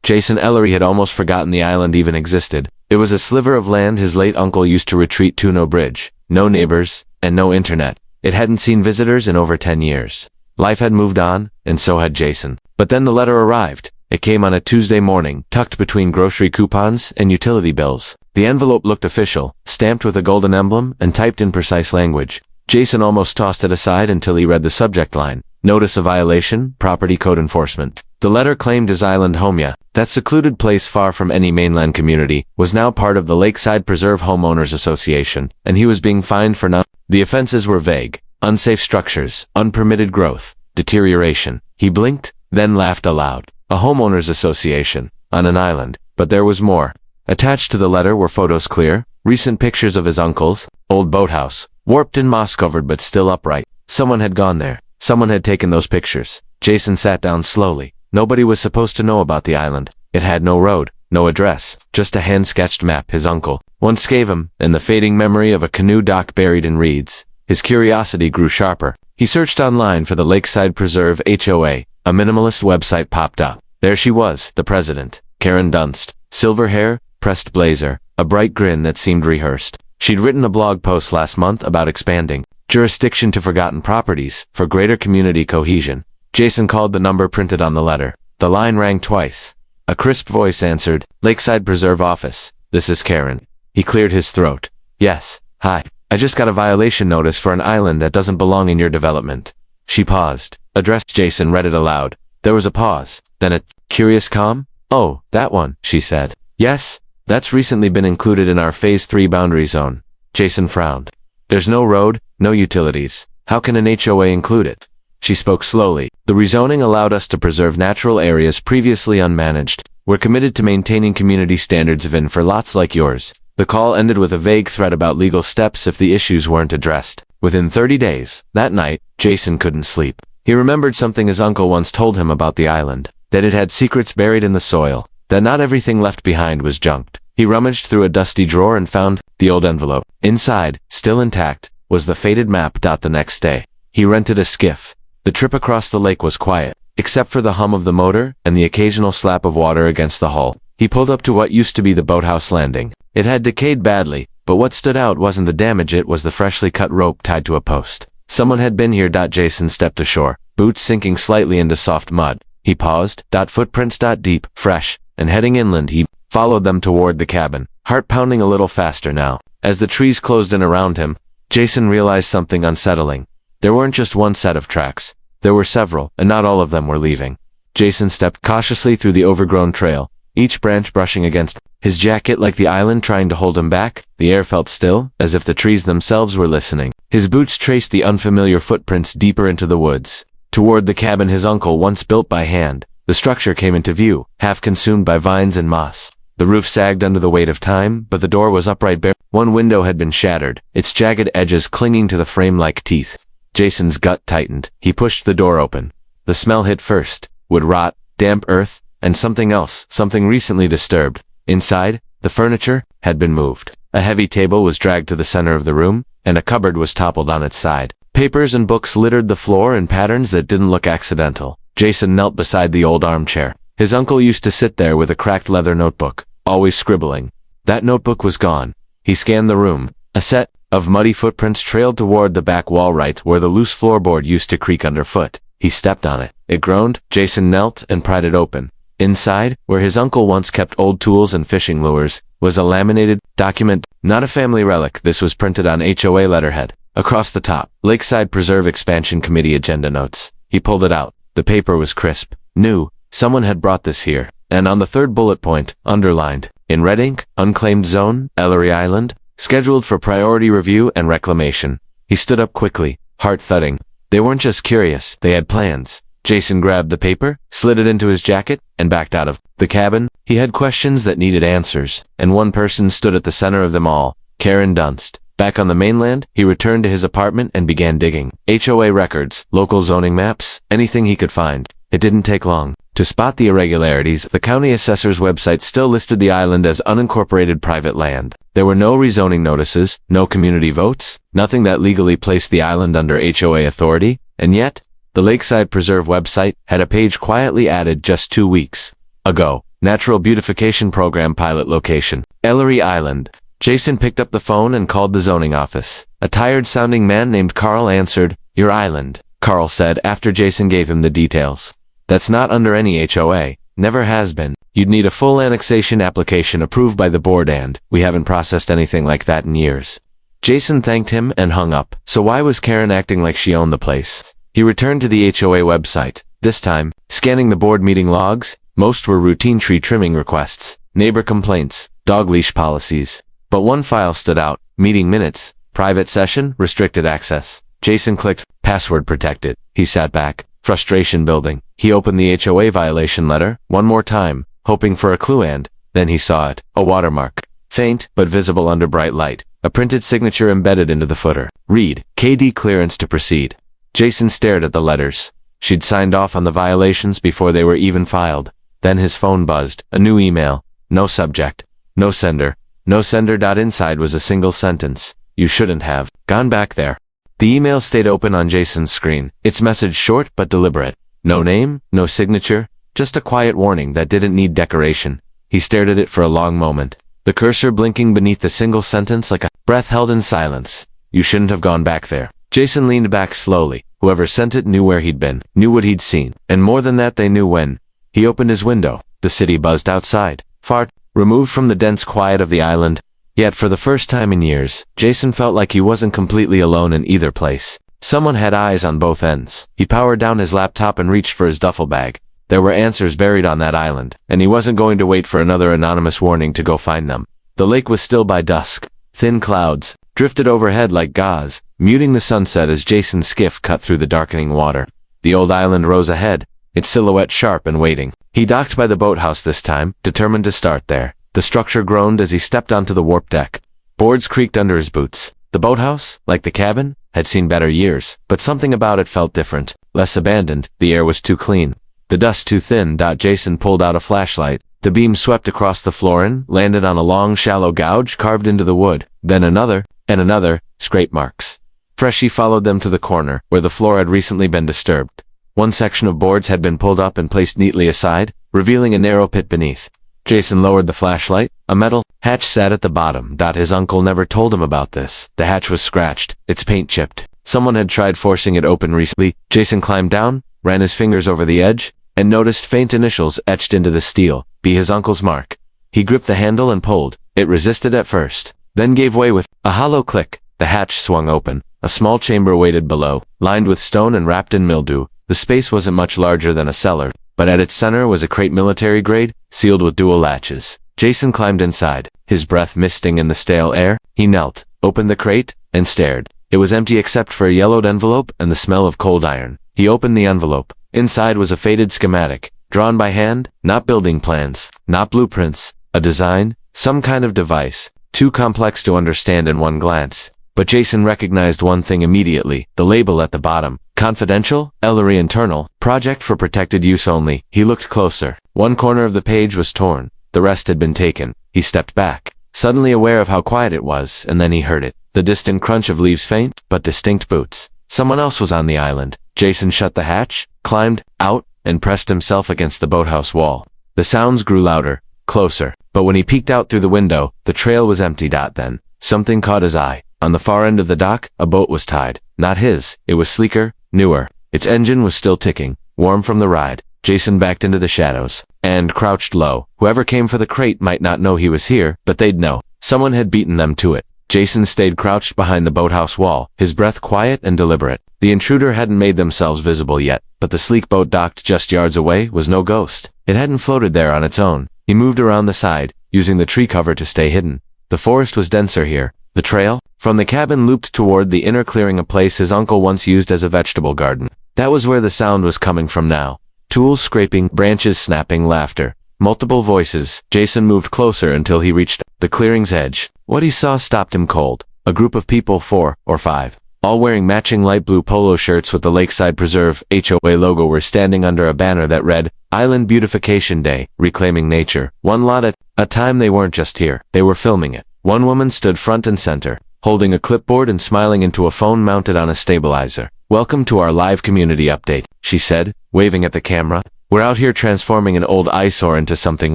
Jason Ellery had almost forgotten the island even existed. It was a sliver of land his late uncle used to retreat to. No bridge, no neighbors, and no internet. It hadn't seen visitors in over 10 years. Life had moved on, and so had Jason. But then the letter arrived. It came on a Tuesday morning, tucked between grocery coupons and utility bills. The envelope looked official, stamped with a golden emblem and typed in precise language. Jason almost tossed it aside until he read the subject line. Notice of violation, property code enforcement. The letter claimed his island HOA, that secluded place far from any mainland community, was now part of the Lakeside Preserve Homeowners Association, and he was being fined for not. The offenses were vague. Unsafe structures, unpermitted growth, deterioration. He blinked, then laughed aloud. A homeowners association, on an island. But there was more. Attached to the letter were photos clear, recent pictures of his uncle's old boathouse, warped and moss-covered but still upright. Someone had gone there. Someone had taken those pictures. Jason sat down slowly. Nobody was supposed to know about the island. It had no road, no address, just a hand-sketched map his uncle once gave him, and the fading memory of a canoe dock buried in reeds. His curiosity grew sharper. He searched online for the Lakeside Preserve HOA. A minimalist website popped up. There she was, the president, Karen Dunst. Silver hair, pressed blazer, a bright grin that seemed rehearsed. She'd written a blog post last month about expanding jurisdiction to forgotten properties for greater community cohesion. Jason called the number printed on the letter. The line rang twice. A crisp voice answered, Lakeside Preserve office. This is Karen. He cleared his throat. Yes, hi. I just got a violation notice for an island that doesn't belong in your development. She paused. Addressed. Jason read it aloud. There was a pause, then a curious calm. Oh, that one, she said. Yes, that's recently been included in our Phase 3 boundary zone. Jason frowned. There's no road, no utilities. How can an HOA include it? She spoke slowly. The rezoning allowed us to preserve natural areas previously unmanaged. We're committed to maintaining community standards for lots like yours. The call ended with a vague threat about legal steps if the issues weren't addressed. Within 30 days, that night, Jason couldn't sleep. He remembered something his uncle once told him about the island, that it had secrets buried in the soil, that not everything left behind was junked. He rummaged through a dusty drawer and found the old envelope. Inside, still intact, was the faded map. The next day, he rented a skiff. The trip across the lake was quiet, except for the hum of the motor and the occasional slap of water against the hull. He pulled up to what used to be the boathouse landing. It had decayed badly, but what stood out wasn't the damage, it was the freshly cut rope tied to a post. Someone had been here. Jason stepped ashore, boots sinking slightly into soft mud. He paused. Footprints. Deep, fresh, and heading inland. He followed them toward the cabin, heart pounding a little faster now. As the trees closed in around him, Jason realized something unsettling. There weren't just one set of tracks. There were several, and not all of them were leaving. Jason stepped cautiously through the overgrown trail, each branch brushing against his jacket like the island trying to hold him back. The air felt still, as if the trees themselves were listening. His boots traced the unfamiliar footprints deeper into the woods, toward the cabin his uncle once built by hand. The structure came into view, half consumed by vines and moss. The roof sagged under the weight of time, but the door was upright bare. One window had been shattered, its jagged edges clinging to the frame like teeth. Jason's gut tightened. He pushed the door open. The smell hit first. Wood rot, damp earth, and something else, something recently disturbed. Inside, the furniture had been moved. A heavy table was dragged to the center of the room, and a cupboard was toppled on its side. Papers and books littered the floor in patterns that didn't look accidental. Jason knelt beside the old armchair. His uncle used to sit there with a cracked leather notebook, always scribbling. That notebook was gone. He scanned the room. A set of muddy footprints trailed toward the back wall right where the loose floorboard used to creak underfoot. He stepped on it. It groaned. Jason knelt and pried it open. Inside, where his uncle once kept old tools and fishing lures, was a laminated document, not a family relic. This was printed on HOA letterhead. Across the top, Lakeside Preserve Expansion Committee agenda notes. He pulled it out. The paper was crisp. New. Someone had brought this here. And on the third bullet point, underlined, in red ink, unclaimed zone, Ellery Island, scheduled for priority review and reclamation. He stood up quickly, heart thudding. They weren't just curious, they had plans. Jason grabbed the paper, slid it into his jacket, and backed out of the cabin. He had questions that needed answers, and one person stood at the center of them all, Karen Dunst. Back on the mainland, he returned to his apartment and began digging. HOA records, local zoning maps, anything he could find. It didn't take long. To spot the irregularities, the county assessor's website still listed the island as unincorporated private land. There were no rezoning notices, no community votes, nothing that legally placed the island under HOA authority, and yet, the Lakeside Preserve website had a page quietly added just 2 weeks ago. Natural Beautification Program pilot location. Ellery Island. Jason picked up the phone and called the zoning office. A tired-sounding man named Carl answered. Your island, Carl said after Jason gave him the details. That's not under any HOA. Never has been. You'd need a full annexation application approved by the board and we haven't processed anything like that in years. Jason thanked him and hung up. So why was Karen acting like she owned the place? He returned to the HOA website. This time, scanning the board meeting logs, most were routine tree trimming requests, neighbor complaints, dog leash policies. But one file stood out. Meeting minutes, private session, restricted access. Jason clicked, password protected. He sat back, frustration building. He opened the HOA violation letter one more time, hoping for a clue and then he saw it. A watermark. Faint, but visible under bright light. A printed signature embedded into the footer. Read, KD clearance to proceed. Jason stared at the letters. She'd signed off on the violations before they were even filed. Then his phone buzzed. A new email. No subject. No sender. No sender. Inside was a single sentence. You shouldn't have gone back there. The email stayed open on Jason's screen. Its message short but deliberate. No name, no signature, just a quiet warning that didn't need decoration. He stared at it for a long moment, the cursor blinking beneath the single sentence like a breath held in silence. You shouldn't have gone back there. Jason leaned back slowly. Whoever sent it knew where he'd been, knew what he'd seen, and more than that they knew when. He opened his window. The city buzzed outside, far removed from the dense quiet of the island. Yet for the first time in years, Jason felt like he wasn't completely alone in either place. Someone had eyes on both ends. He powered down his laptop and reached for his duffel bag. There were answers buried on that island, and he wasn't going to wait for another anonymous warning to go find them. The lake was still by dusk. Thin clouds drifted overhead like gauze, muting the sunset as Jason's skiff cut through the darkening water. The old island rose ahead, its silhouette sharp and waiting. He docked by the boathouse this time, determined to start there. The structure groaned as he stepped onto the warp deck. Boards creaked under his boots. The boathouse, like the cabin, had seen better years, but something about it felt different, less abandoned. The air was too clean, the dust too thin. Jason pulled out a flashlight. The beam swept across the floor and landed on a long, shallow gouge carved into the wood. Then another, and another, scrape marks. Freshie followed them to the corner, where the floor had recently been disturbed. One section of boards had been pulled up and placed neatly aside, revealing a narrow pit beneath. Jason lowered the flashlight. A metal hatch sat at the bottom. His uncle never told him about this. The hatch was scratched, its paint chipped. Someone had tried forcing it open recently. Jason climbed down, ran his fingers over the edge, and noticed faint initials etched into the steel. Be his uncle's mark. He gripped the handle and pulled. It resisted at first, then gave way with a hollow click. The hatch swung open. A small chamber waited below, lined with stone and wrapped in mildew. The space wasn't much larger than a cellar, but at its center was a crate military grade, sealed with dual latches. Jason climbed inside, his breath misting in the stale air. He knelt, opened the crate, and stared. It was empty except for a yellowed envelope and the smell of cold iron. He opened the envelope. Inside was a faded schematic, drawn by hand, not building plans, not blueprints, a design, some kind of device, too complex to understand in one glance. But Jason recognized one thing immediately, the label at the bottom. Confidential, Ellery Internal, project for protected use only. He looked closer. One corner of the page was torn. The rest had been taken. He stepped back, suddenly aware of how quiet it was, and then he heard it. The distant crunch of leaves, faint, but distinct boots. Someone else was on the island. Jason shut the hatch, climbed out, and pressed himself against the boathouse wall. The sounds grew louder, closer, but when he peeked out through the window, the trail was empty. Then, something caught his eye. On the far end of the dock, a boat was tied. Not his. It was sleeker, newer. Its engine was still ticking, warm from the ride. Jason backed into the shadows and crouched low. Whoever came for the crate might not know he was here, but they'd know. Someone had beaten them to it. Jason stayed crouched behind the boathouse wall, his breath quiet and deliberate. The intruder hadn't made themselves visible yet, but the sleek boat docked just yards away was no ghost. It hadn't floated there on its own. He moved around the side, using the tree cover to stay hidden. The forest was denser here. The trail from the cabin looped toward the inner clearing, a place his uncle once used as a vegetable garden. That was where the sound was coming from now. Tools scraping, branches snapping, laughter. Multiple voices. Jason moved closer until he reached the clearing's edge. What he saw stopped him cold. A group of people, 4 or 5, all wearing matching light blue polo shirts with the Lakeside Preserve HOA logo, were standing under a banner that read, Island Beautification Day, Reclaiming Nature. One lot at a time. They weren't just here, they were filming it. One woman stood front and center, holding a clipboard and smiling into a phone mounted on a stabilizer. Welcome to our live community update, she said, waving at the camera. We're out here transforming an old eyesore into something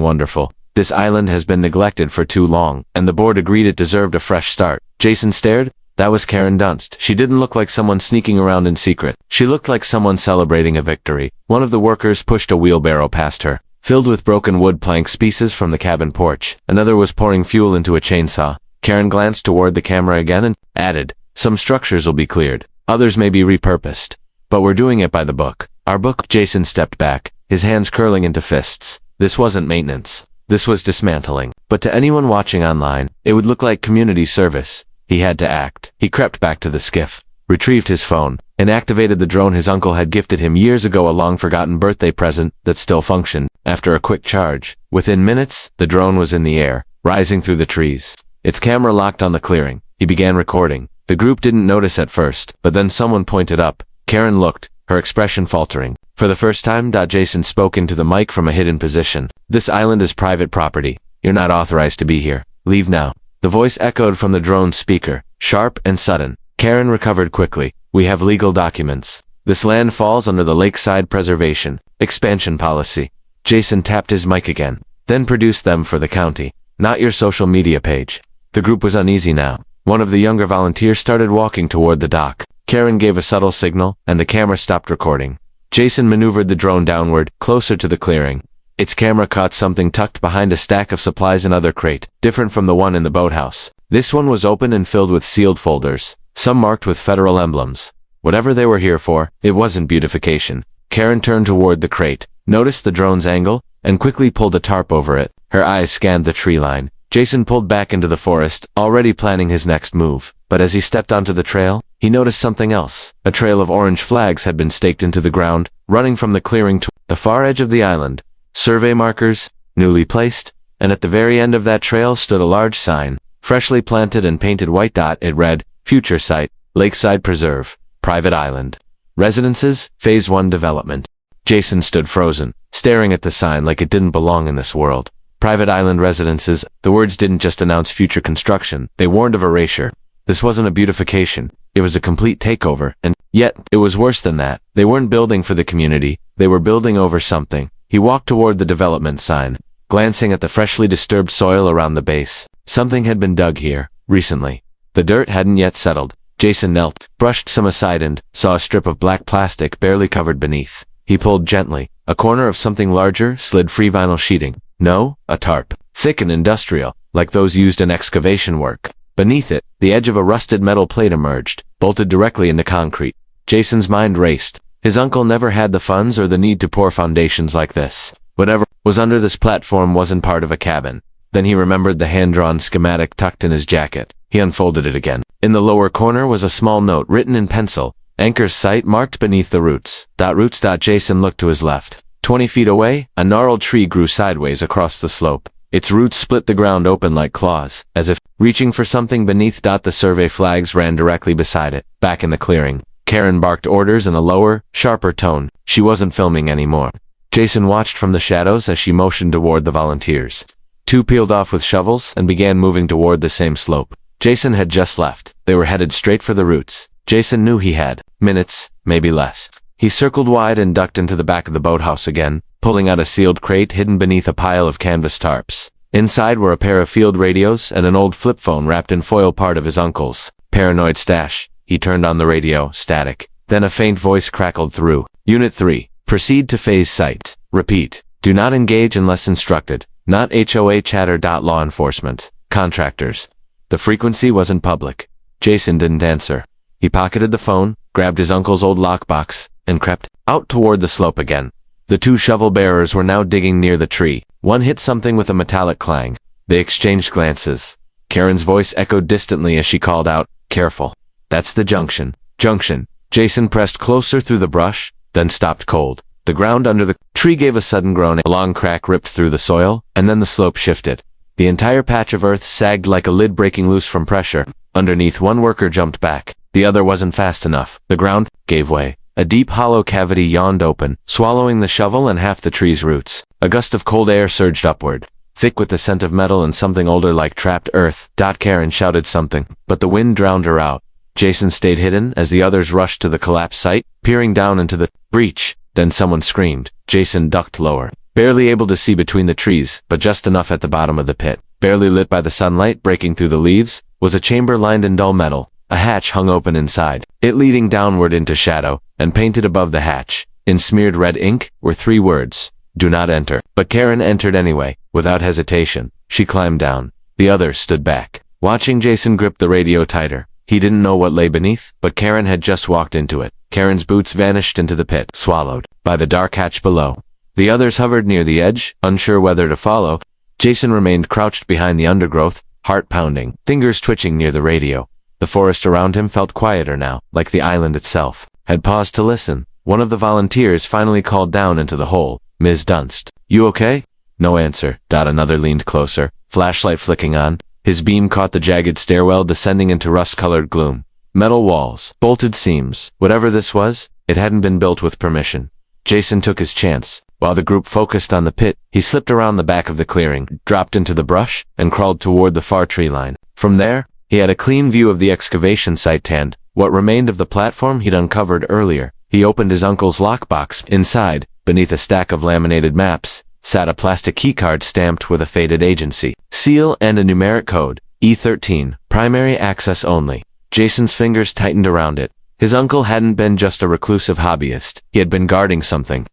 wonderful. This island has been neglected for too long, and the board agreed it deserved a fresh start. Jason stared. That was Karen Dunst. She didn't look like someone sneaking around in secret. She looked like someone celebrating a victory. One of the workers pushed a wheelbarrow past her, filled with broken wood planks pieces from the cabin porch. Another was pouring fuel into a chainsaw. Karen glanced toward the camera again and added, "Some structures will be cleared. Others may be repurposed. But we're doing it by the book." Our book? Jason stepped back, his hands curling into fists. This wasn't maintenance. This was dismantling. But to anyone watching online, it would look like community service. He had to act. He crept back to the skiff, retrieved his phone, and activated the drone his uncle had gifted him years ago, a long-forgotten birthday present that still functioned. After a quick charge, within minutes, the drone was in the air, rising through the trees. Its camera locked on the clearing. He began recording. The group didn't notice at first, but then someone pointed up. Karen looked, her expression faltering. For the first time, Jason spoke into the mic from a hidden position. "This island is private property. You're not authorized to be here. Leave now." The voice echoed from the drone's speaker, sharp and sudden. Karen recovered quickly. "We have legal documents. This land falls under the Lakeside Preservation Expansion Policy." Jason tapped his mic again, then produced them for the county. "Not your social media page." The group was uneasy now. One of the younger volunteers started walking toward the dock. Karen gave a subtle signal, and the camera stopped recording. Jason maneuvered the drone downward, closer to the clearing. Its camera caught something tucked behind a stack of supplies, another crate, different from the one in the boathouse. This one was open and filled with sealed folders, some marked with federal emblems. Whatever they were here for, it wasn't beautification. Karen turned toward the crate, noticed the drone's angle, and quickly pulled a tarp over it. Her eyes scanned the tree line. Jason pulled back into the forest, already planning his next move. But as he stepped onto the trail, he noticed something else. A trail of orange flags had been staked into the ground, running from the clearing to the far edge of the island. Survey markers, newly placed, and at the very end of that trail stood a large sign, freshly planted and painted white dot. It read, "Future Site, Lakeside Preserve, Private Island. Residences, Phase 1 Development." Jason stood frozen, staring at the sign like it didn't belong in this world. Private Island Residences. The words didn't just announce future construction, they warned of erasure. This wasn't a beautification, it was a complete takeover, and yet, it was worse than that. They weren't building for the community, they were building over something. He walked toward the development sign, glancing at the freshly disturbed soil around the base. Something had been dug here, recently. The dirt hadn't yet settled. Jason knelt, brushed some aside and saw a strip of black plastic barely covered beneath. He pulled gently. A corner of something larger slid free vinyl sheeting. No, a tarp. Thick and industrial, like those used in excavation work. Beneath it, the edge of a rusted metal plate emerged, bolted directly into concrete. Jason's mind raced. His uncle never had the funds or the need to pour foundations like this. Whatever was under this platform wasn't part of a cabin. Then he remembered the hand-drawn schematic tucked in his jacket. He unfolded it again. In the lower corner was a small note written in pencil. Anchor's site marked beneath the roots. Roots. Jason looked to his left. 20 feet away, a gnarled tree grew sideways across the slope. Its roots split the ground open like claws, as if reaching for something beneath. The survey flags ran directly beside it. Back in the clearing, Karen barked orders in a lower, sharper tone. She wasn't filming anymore. Jason watched from the shadows as she motioned toward the volunteers. Two peeled off with shovels and began moving toward the same slope. Jason had just left. They were headed straight for the roots. Jason knew he had minutes, maybe less. He circled wide and ducked into the back of the boathouse again, pulling out a sealed crate hidden beneath a pile of canvas tarps. Inside were a pair of field radios and an old flip phone wrapped in foil, part of his uncle's paranoid stash. He turned on the radio, static. Then a faint voice crackled through. "Unit 3, proceed to phase site. Repeat, do not engage unless instructed. Not HOA chatter. Law enforcement. Contractors." The frequency wasn't public. Jason didn't answer. He pocketed the phone, grabbed his uncle's old lockbox, and crept out toward the slope again. The two shovel bearers were now digging near the tree. One hit something with a metallic clang. They exchanged glances. Karen's voice echoed distantly as she called out, "Careful. That's the junction." Junction. Jason pressed closer through the brush, then stopped cold. The ground under the tree gave a sudden groan. A long crack ripped through the soil, and then the slope shifted. The entire patch of earth sagged like a lid breaking loose from pressure. Underneath, one worker jumped back. The other wasn't fast enough. The ground gave way. A deep hollow cavity yawned open, swallowing the shovel and half the tree's roots. A gust of cold air surged upward, thick with the scent of metal and something older like trapped earth. Karen shouted something, but the wind drowned her out. Jason stayed hidden as the others rushed to the collapsed site, peering down into the breach. Then someone screamed. Jason ducked lower, barely able to see between the trees, but just enough at the bottom of the pit. Barely lit by the sunlight breaking through the leaves, was a chamber lined in dull metal. A hatch hung open inside, it leading downward into shadow, and painted above the hatch, in smeared red ink, were 3 words: "Do not enter." But Karen entered anyway, without hesitation. She climbed down. The others stood back, watching Jason grip the radio tighter. He didn't know what lay beneath, but Karen had just walked into it. Karen's boots vanished into the pit, swallowed by the dark hatch below. The others hovered near the edge, unsure whether to follow. Jason remained crouched behind the undergrowth, heart pounding, fingers twitching near the radio. The forest around him felt quieter now, like the island itself had paused to listen. One of the volunteers finally called down into the hole. "Ms. Dunst, you okay?" No answer. Another leaned closer, flashlight flicking on. His beam caught the jagged stairwell descending into rust-colored gloom. Metal walls, bolted seams. Whatever this was, it hadn't been built with permission. Jason took his chance. While the group focused on the pit, he slipped around the back of the clearing, dropped into the brush, and crawled toward the far tree line. From there, he had a clean view of the excavation site and what remained of the platform he'd uncovered earlier. He opened his uncle's lockbox. Inside, beneath a stack of laminated maps, sat a plastic keycard stamped with a faded agency seal and a numeric code, E13, primary access only. Jason's fingers tightened around it. His uncle hadn't been just a reclusive hobbyist. He had been guarding something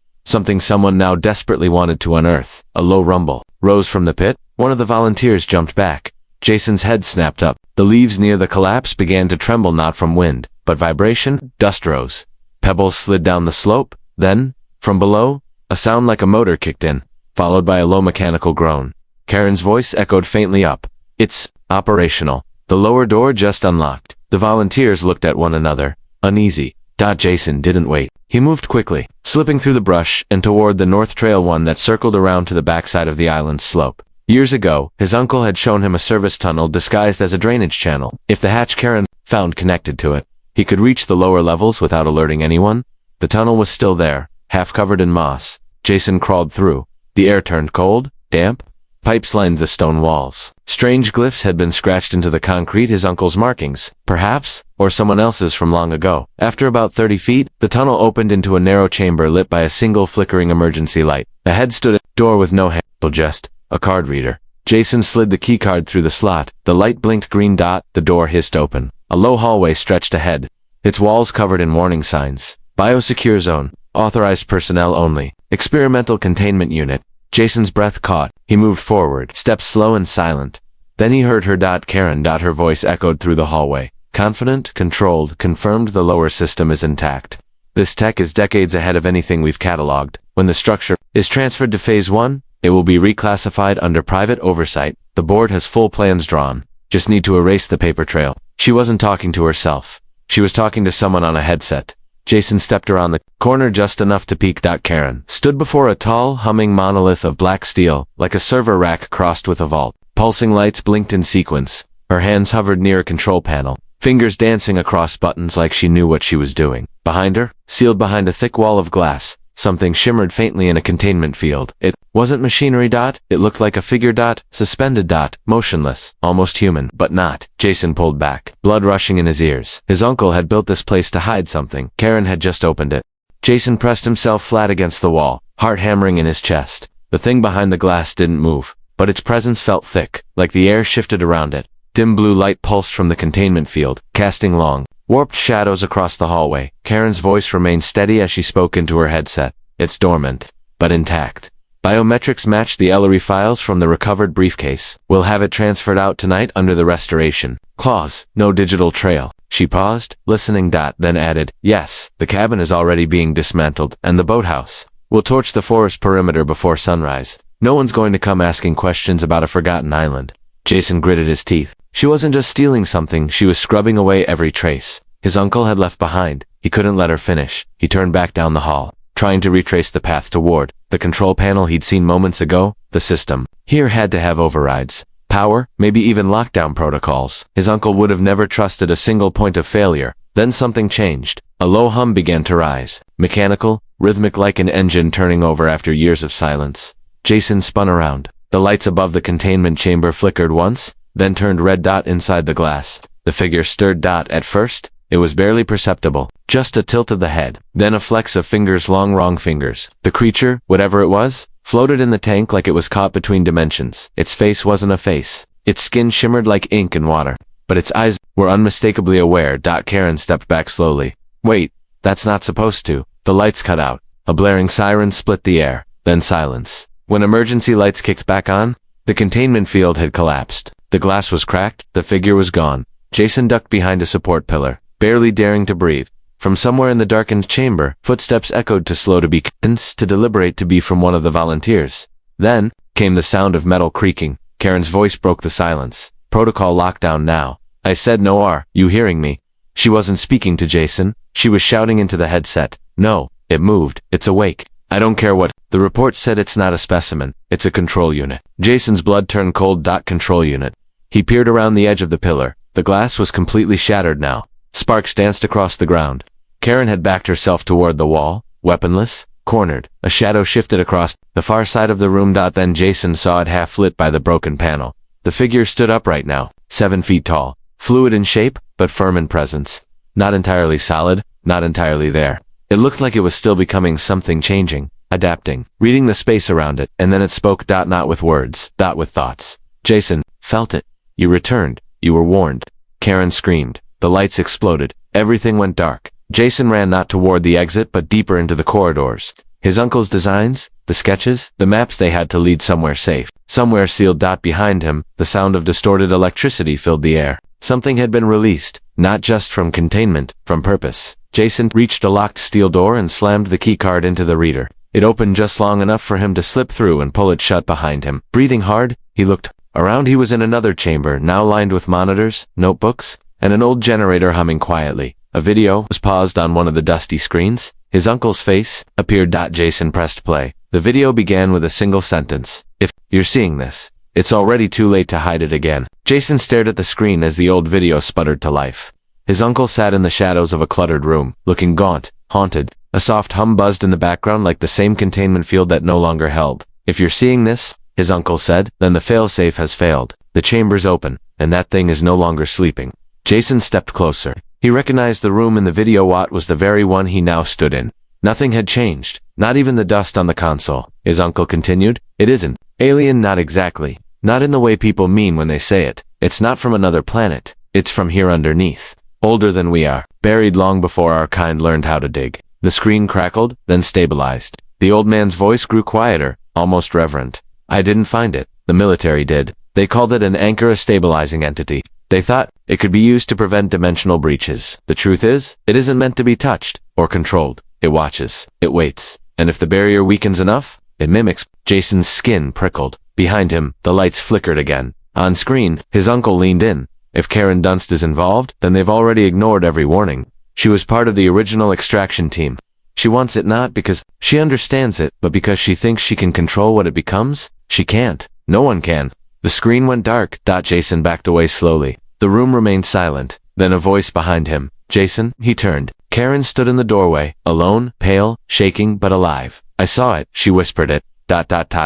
someone now desperately wanted to unearth. A low rumble rose from the pit. One of the volunteers jumped back. Jason's head snapped up. The leaves near the collapse began to tremble, not from wind, but vibration. Dust rose. Pebbles slid down the slope. Then, from below, a sound like a motor kicked in, followed by a low mechanical groan. Karen's voice echoed faintly up. "It's operational." The lower door just unlocked. The volunteers looked at one another, uneasy. Jason didn't wait. He moved quickly, slipping through the brush and toward the north trail, one that circled around to the backside of the island's slope. Years ago, his uncle had shown him a service tunnel disguised as a drainage channel. If the hatch Karen found connected to it, he could reach the lower levels without alerting anyone. The tunnel was still there, half covered in moss. Jason crawled through. The air turned cold, damp. Pipes lined the stone walls. Strange glyphs had been scratched into the concrete, his uncle's markings, perhaps, or someone else's from long ago. After about 30 feet, the tunnel opened into a narrow chamber lit by a single flickering emergency light. Ahead stood a door with no handle, just a card reader. Jason slid the keycard through the slot. The light blinked green. The door hissed open. A low hallway stretched ahead, its walls covered in warning signs. Biosecure zone. Authorized personnel only. Experimental containment unit. Jason's breath caught. He moved forward, steps slow and silent. Then he heard her. Karen. Her voice echoed through the hallway. Confident, controlled, confirmed the lower system is intact. This tech is decades ahead of anything we've cataloged. When the structure is transferred to Phase 1, it will be reclassified under private oversight. The board has full plans drawn. Just need to erase the paper trail. She wasn't talking to herself. She was talking to someone on a headset. Jason stepped around the corner just enough to peek. Karen stood before a tall, humming monolith of black steel, like a server rack crossed with a vault. Pulsing lights blinked in sequence. Her hands hovered near a control panel, fingers dancing across buttons like she knew what she was doing. Behind her, sealed behind a thick wall of glass, something shimmered faintly in a containment field. It wasn't machinery. It looked like a figure. Suspended. Motionless, almost human, but not. Jason pulled back, blood rushing in his ears. His uncle had built this place to hide something. Karen had just opened it. Jason pressed himself flat against the wall, heart hammering in his chest. The thing behind the glass didn't move, but its presence felt thick, like the air shifted around it. Dim blue light pulsed from the containment field, casting long, warped shadows across the hallway. Karen's voice remained steady as she spoke into her headset. "It's dormant, but intact. Biometrics match the Ellery files from the recovered briefcase. We'll have it transferred out tonight under the restoration clause. No digital trail." She paused, listening. Then added, "Yes, the cabin is already being dismantled, and the boathouse. We'll torch the forest perimeter before sunrise. No one's going to come asking questions about a forgotten island." Jason gritted his teeth. She wasn't just stealing something, she was scrubbing away every trace his uncle had left behind. He couldn't let her finish. He turned back down the hall, trying to retrace the path toward the control panel he'd seen moments ago. The system here had to have overrides, power, maybe even lockdown protocols. His uncle would have never trusted a single point of failure. Then something changed. A low hum began to rise, mechanical, rhythmic, like an engine turning over after years of silence. Jason spun around. The lights above the containment chamber flickered once, then turned red. Inside the glass, the figure stirred. At first, It was barely perceptible. Just a tilt of the head. Then a flex of fingers, long wrong fingers. The creature, whatever it was, floated in the tank like it was caught between dimensions. Its face wasn't a face. Its skin shimmered like ink in water. But its eyes were unmistakably aware. Karen stepped back slowly. Wait, that's not supposed to. The lights cut out. A blaring siren split the air. Then silence. When emergency lights kicked back on, the containment field had collapsed. The glass was cracked. The figure was gone. Jason ducked behind a support pillar, barely daring to breathe. From somewhere in the darkened chamber, footsteps echoed, too slow to be to deliberate, to be from one of the volunteers. Then came the sound of metal creaking. Karen's voice broke the silence. Protocol lockdown now. I said no. Are you hearing me? She wasn't speaking to Jason. She was shouting into the headset. No, it moved. It's awake. I don't care what. The report said it's not a specimen. It's a control unit. Jason's blood turned cold. Control unit. He peered around the edge of the pillar. The glass was completely shattered now. Sparks danced across the ground. Karen had backed herself toward the wall, weaponless, cornered. A shadow shifted across the far side of the room. Then Jason saw it half lit by the broken panel. The figure stood upright now, 7 feet tall, fluid in shape, but firm in presence. Not entirely solid, not entirely there. It looked like it was still becoming something, changing, adapting, reading the space around it, and then it spoke. Not with words, with thoughts. Jason felt it. You returned. You were warned. Karen screamed. The lights exploded. Everything went dark. Jason ran not toward the exit but deeper into the corridors. His uncle's designs, the sketches, the maps, they had to lead somewhere safe. Somewhere sealed. Behind him, the sound of distorted electricity filled the air. Something had been released, not just from containment, from purpose. Jason reached a locked steel door and slammed the keycard into the reader. It opened just long enough for him to slip through and pull it shut behind him. Breathing hard, he looked around. He was in another chamber, now lined with monitors, notebooks, and an old generator humming quietly. A video was paused on one of the dusty screens. His uncle's face appeared. Jason pressed play. The video began with a single sentence. If you're seeing this, it's already too late to hide it again. Jason stared at the screen as the old video sputtered to life. His uncle sat in the shadows of a cluttered room, looking gaunt, haunted. A soft hum buzzed in the background like the same containment field that no longer held. If you're seeing this, his uncle said, then the failsafe has failed. The chamber's open, and that thing is no longer sleeping. Jason stepped closer. He recognized the room in the video. What was the very one he now stood in. Nothing had changed, not even the dust on the console. His uncle continued, it isn't alien, not exactly. Not in the way people mean when they say it. It's not from another planet. It's from here underneath. Older than we are. Buried long before our kind learned how to dig. The screen crackled, then stabilized. The old man's voice grew quieter, almost reverent. I didn't find it. The military did. They called it an anchor, a stabilizing entity. They thought it could be used to prevent dimensional breaches. The truth is, it isn't meant to be touched or controlled. It watches. It waits. And if the barrier weakens enough, it mimics. Jason's skin prickled. Behind him, the lights flickered again. On screen, his uncle leaned in. If Karen Dunst is involved, then they've already ignored every warning. She was part of the original extraction team. She wants it not because she understands it, but because she thinks she can control what it becomes. She can't. No one can. The screen went dark. Jason backed away slowly. The room remained silent. Then a voice behind him. Jason, he turned. Karen stood in the doorway, alone, pale, shaking, but alive. I saw it, she whispered it.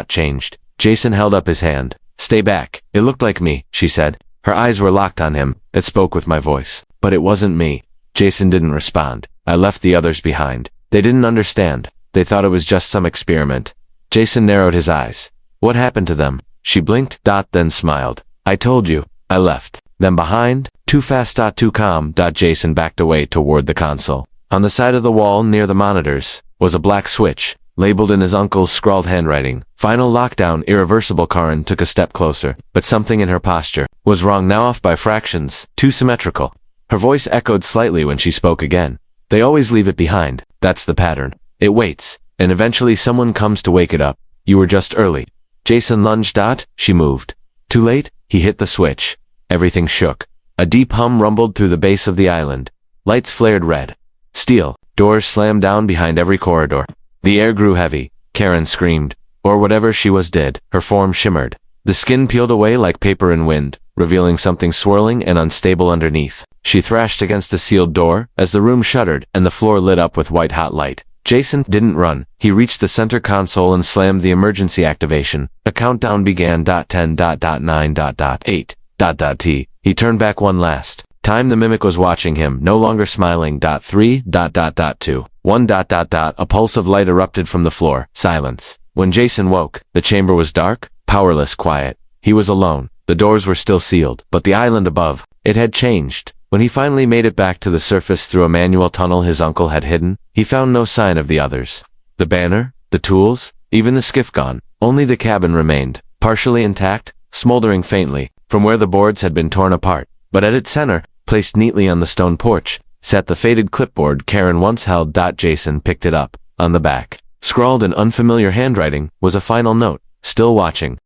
Changed. Jason held up his hand. Stay back. It looked like me, she said. Her eyes were locked on him. It spoke with my voice. But it wasn't me. Jason didn't respond. I left the others behind. They didn't understand. They thought it was just some experiment. Jason narrowed his eyes. What happened to them? She blinked. Then smiled. I told you. I left. Them behind. Too fast. Too calm. Jason backed away toward the console. On the side of the wall near the monitors was a black switch, labeled in his uncle's scrawled handwriting. Final lockdown, irreversible. Karen took a step closer, but something in her posture was wrong, now off by fractions, too symmetrical. Her voice echoed slightly when she spoke again. They always leave it behind. That's the pattern. It waits, and eventually someone comes to wake it up. You were just early. Jason lunged. She moved. Too late. He hit the switch. Everything shook. A deep hum rumbled through the base of the island. Lights flared red. Steel. Doors slammed down behind every corridor. The air grew heavy. Karen screamed. Or whatever she was did. Her form shimmered. The skin peeled away like paper in wind, revealing something swirling and unstable underneath. She thrashed against the sealed door as the room shuddered and the floor lit up with white-hot light. Jason didn't run. He reached the center console and slammed the emergency activation. A countdown began. 10. 9. 8. T. He turned back one last Time the mimic was watching him, no longer smiling. 3. 1. A pulse of light erupted from the floor. Silence. When Jason woke, the chamber was dark, powerless, quiet. He was alone. The doors were still sealed, but the island above, it had changed. When he finally made it back to the surface through a manual tunnel his uncle had hidden, he found no sign of the others. The banner, the tools, even the skiff gone. Only the cabin remained, partially intact, smoldering faintly, from where the boards had been torn apart. But at its center, placed neatly on the stone porch, sat the faded clipboard Karen once held. Jason picked it up. On the back, scrawled in unfamiliar handwriting, was a final note. Still watching.